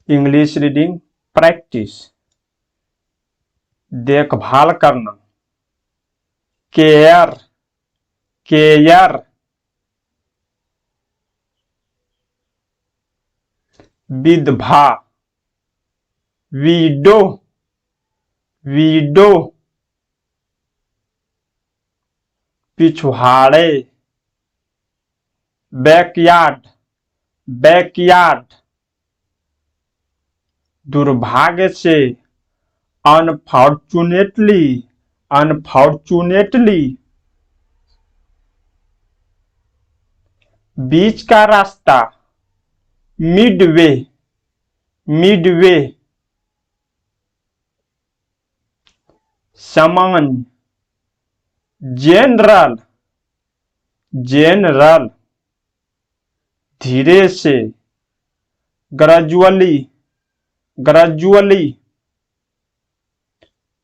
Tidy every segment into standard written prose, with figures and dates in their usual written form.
English reading practice, देखभाल करना, care, care, विधवा, वीडो, वीडो, पिछवाड़े, बैकयार्ड, बैकयार्ड, दुर्भाग्य से, अनफॉर्चुनेटली, अनफॉर्चुनेटली, बीच का रास्ता, मिडवे, मिडवे, सामान्य, जनरल, जनरल, धीरे से, ग्रेजुअली, ग्रेजुअली,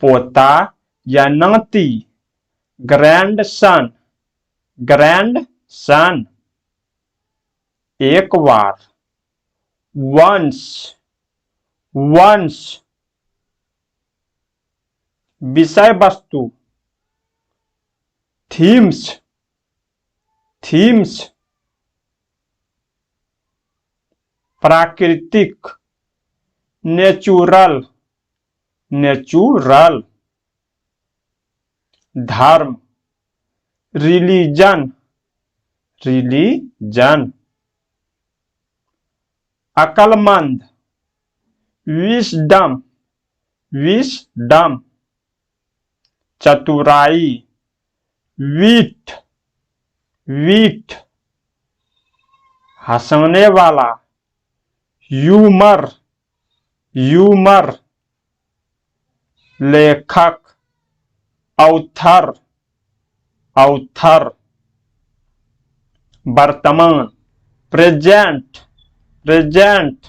पोता या नाती, ग्रैंडसन, ग्रैंडसन, एक बार, वंस, वंस, विषय वस्तु, थीम्स, थीम्स, प्राकृतिक, नेचुरल, नेचुरल, धर्म, रिलीजन, रिलीजन, अक्लमंद, विस्डम, विस्डम, चतुराई, वीट, वीट, हंसने वाला, ह्यूमर, ह्यूमर, लेखक, ऑथर, ऑथर, वर्तमान, प्रेजेंट, प्रेजेंट,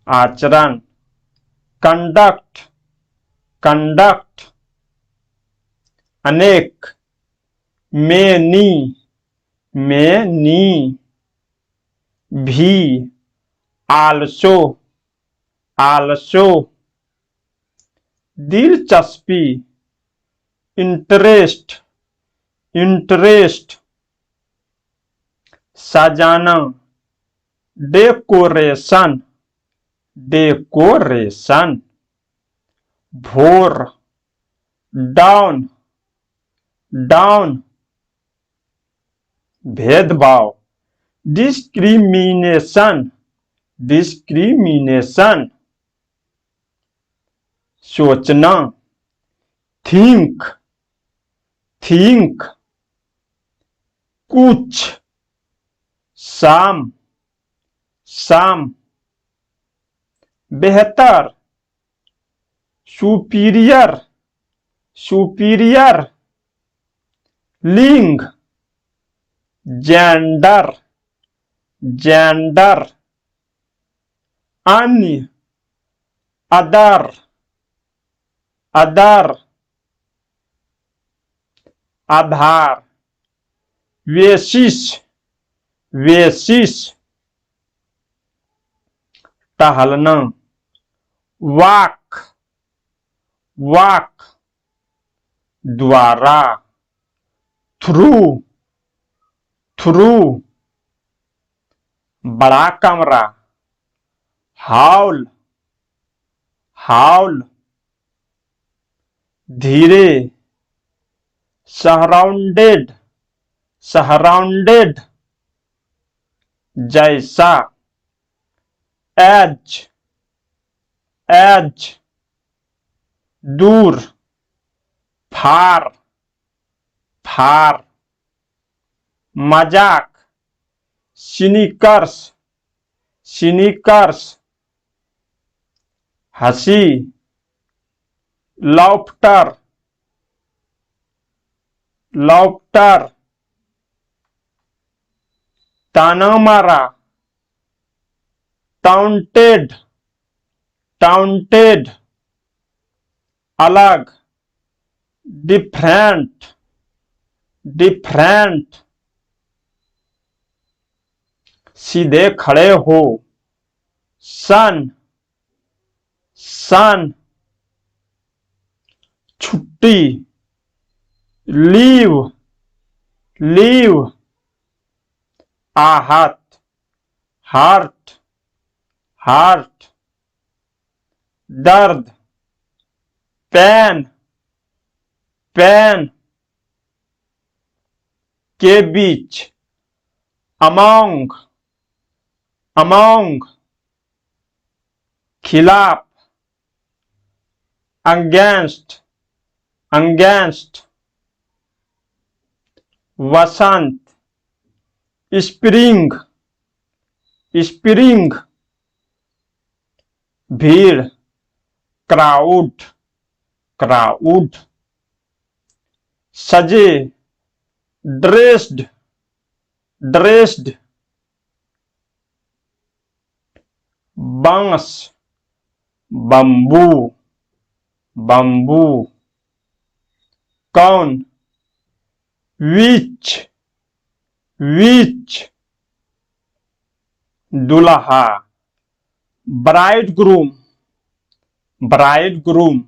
आचरण, कंडक्ट, कंडक्ट, अनेक, मेनी, मेनी, भी, आलसो, आलसो, दिलचस्पी, इंटरेस्ट, इंटरेस्ट, सजाना, डेकोरेशन, डेकोरेशन, भोर, डाउन, डाउन, भेदभाव, डिस्क्रिमिनेशन, डिस्क्रिमिनेशन, सोचना, थिंक, थिंक, कुछ, शाम, शाम, बेहतर, सुपीरियर, सुपीरियर, लिंग, जेंडर, जेंडर, अन्य, अदर, अदर, आधार, वेसिस, वेसिस, टहलना, वाक, वाक, द्वारा, थ्रू, थ्रू, बड़ा कमरा, हाउल, हाउल, धीरे, सराउंडेड, सराउंडेड, जैसा, एज, एज, दूर, फार, फार, मजाक, सिनिकर्स, सिनिकर्स, हंसी, लॉफ्टर, लॉफ्टर, ताना मारा, टाउंटेड, टाउंटेड, अलग, डिफरेंट, डिफरेंट, सीधे खड़े हो, सन सन, छुट्टी, लीव लीव, आहत, हार्ट हार्ट, दर्द, पेन पेन, के बीच, अमोंग अमोंग, खिलाफ, अगेंस्ट अगेंस्ट, वसंत, स्प्रिंग स्प्रिंग, भीड़, क्राउड क्राउड, सजे, ड्रेस्ड ड्रेस्ड, बांस, बम्बू बम्बू, कौन, विच विच, दुल्हा, ब्राइड ग्रूम ब्राइड ग्रूम,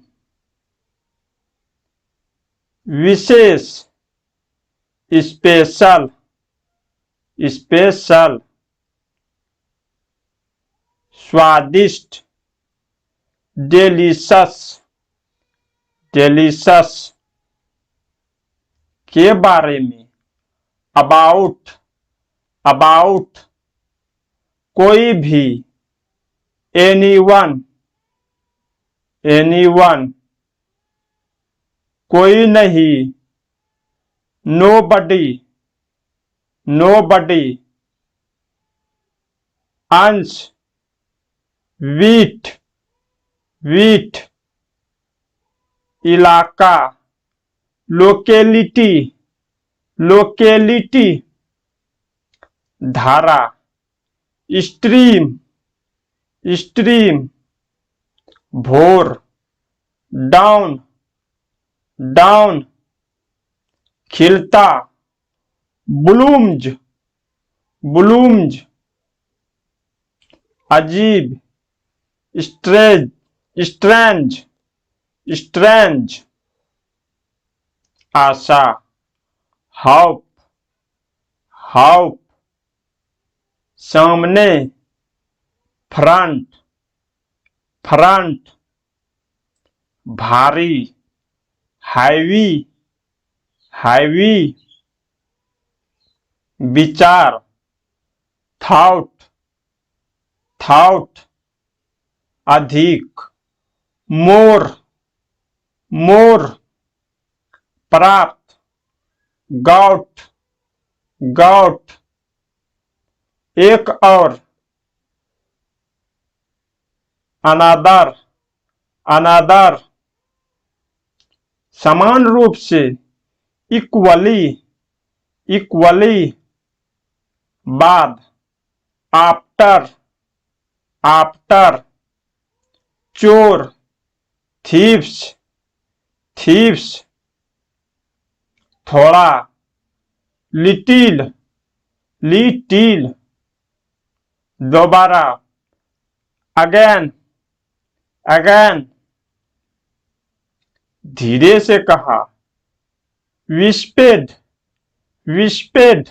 विशेष, स्पेशल स्पेशल, स्वादिष्ट, डेलिशस डेलिशस, के बारे में, अबाउट अबाउट, कोई भी, एनीवन एनीवन, कोई नहीं, नोबडी नोबडी, अंश, वीट वीट, इलाका, लोकेलिटी लोकेलिटी, धारा, स्ट्रीम स्ट्रीम, भोर, डाउन डाउन, खिलता, ब्लूम्स ब्लूम्स, अजीब, स्ट्रेंज स्ट्रेंज स्ट्रेंज, आशा, होप होप, सामने, फ्रंट फ्रंट, भारी, हैवी हैवी, विचार, थॉट थॉट, अधिक, मोर मोर, प्राप्त, गॉट गॉट, एक और, अनादर अनादर, समान रूप से, इक्वली इक्वली, बाद, आफ्टर आफ्टर, चोर, थीव्स थीव्स, थोड़ा, लिटिल लिटिल, दोबारा, अगेन अगेन, धीरे से कहा, विस्पेड विस्पेड,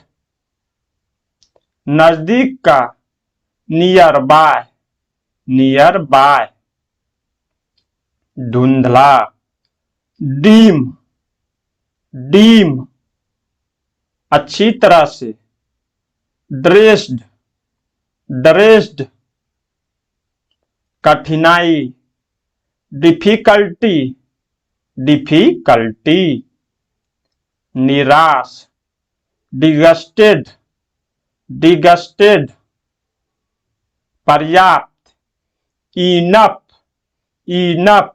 नजदीक का, नियर बाय नियर बाय, धुंधला, डीम डीम, अच्छी तरह से, ड्रेस्ड ड्रेस्ड, कठिनाई, डिफिकल्टी डिफिकल्टी, निराश, डिगस्टेड डिगस्टेड, पर्याप्त, इनफ इनफ,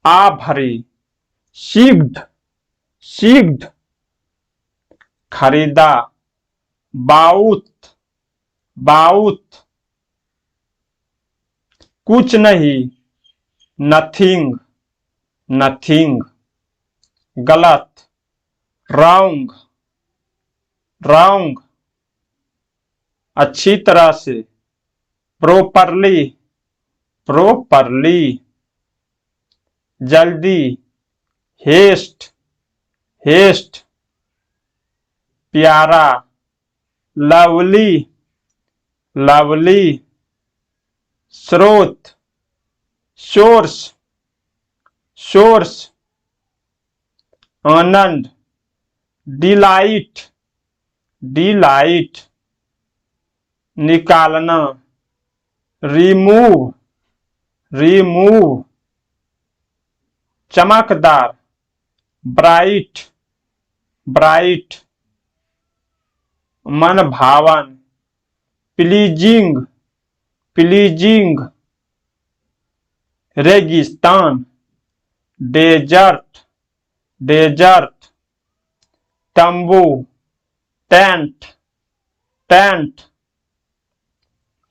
आभरी, शीघ्र शीघ्र, खरीदा, बाउत बाउत, कुछ नहीं, नथिंग नथिंग, गलत, रॉन्ग रॉन्ग, अच्छी तरह से, properly, properly, जल्दी, haste, haste, प्यारा, lovely, lovely, स्रोत, source, source, आनंद, डिलाइट, डिलाइट, निकालना, रिमूव, रिमूव, चमकदार, ब्राइट, ब्राइट, मन भावन, प्लीजिंग, प्लीजिंग, रेगिस्तान, डेजर्ट, डेजर्ट, तंबू, टेंट, टेंट,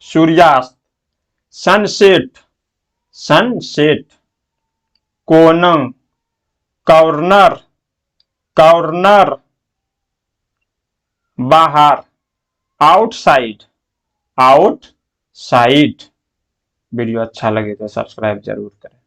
सूर्यास्त, सनसेट, सनसेट, कोना, कॉर्नर, कॉर्नर, बाहर, आउटसाइड, आउटसाइड। वीडियो अच्छा लगे तो सब्सक्राइब जरूर करें।